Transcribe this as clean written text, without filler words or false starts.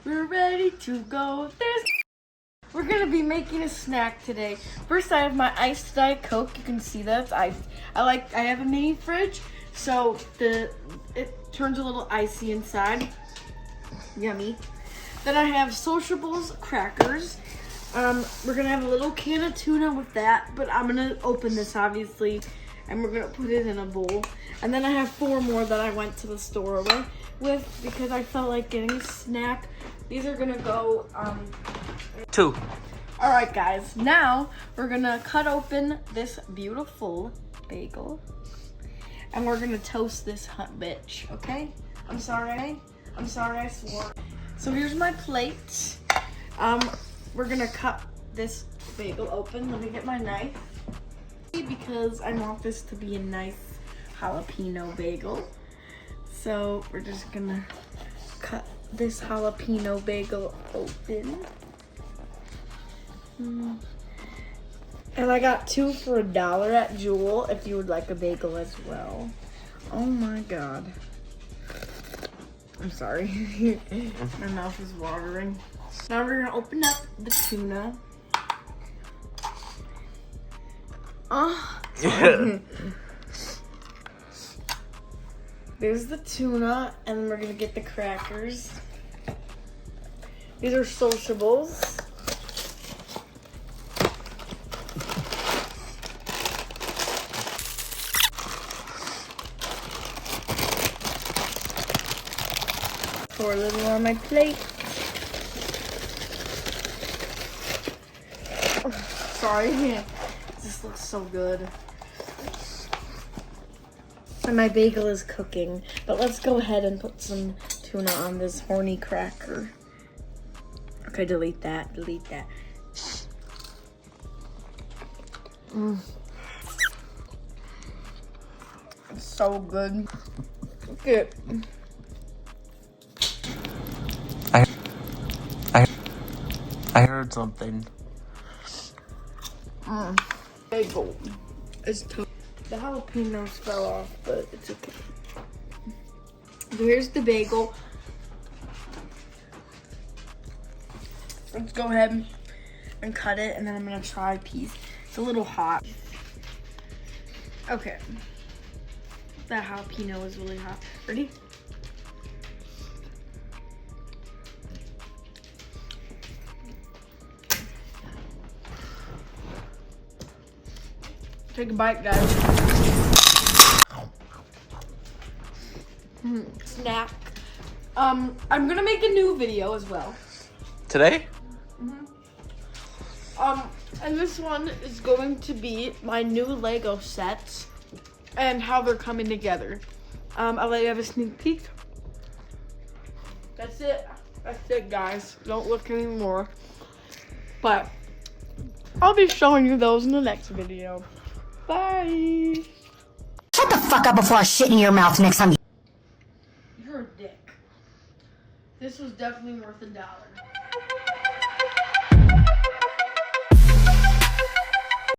We're ready to go. We're gonna be making a snack today. First, I have my iced Diet Coke. You can see that it's iced. I have a mini fridge, so it turns a little icy inside. Yummy. Then I have Sociables crackers. We're gonna have a little can of tuna with that, but I'm gonna open this obviously, and we're gonna put it in a bowl. And then I have 4 more that I went to the store with because I felt like getting a snack. These are gonna go 2. All right, guys. Now we're gonna cut open this beautiful bagel, and we're gonna toast this hot bitch. Okay? I'm sorry, I swore. So here's my plate. We're gonna cut this bagel open. Let me get my knife because I want this to be a nice jalapeno bagel. So we're just gonna cut this jalapeno bagel open. And I got 2 for $1 at Jewel if you would like a bagel as well. Oh my God. I'm sorry. My mouth is watering. Now we're gonna open up the tuna. There's the tuna, and we're gonna get the crackers. These are Sociables. Pour a little on my plate. Oh, sorry, this looks so good. And my bagel is cooking, but let's go ahead and put some tuna on this horny cracker. Okay, delete that. It's so good. Okay. I heard something. Bagel is toast. The jalapenos fell off, but it's okay. So here's the bagel. Let's go ahead and cut it, and then I'm gonna try a piece. It's a little hot. Okay. That jalapeno is really hot. Ready? Take a bite, guys. Snack. I'm gonna make a new video as well. Today? And this one is going to be my new Lego sets and how they're coming together. I'll let you have a sneak peek. That's it. That's it, guys. Don't look anymore. But I'll be showing you those in the next video. Bye. Shut the fuck up before I shit in your mouth next time. You're a dick. This was definitely worth $1.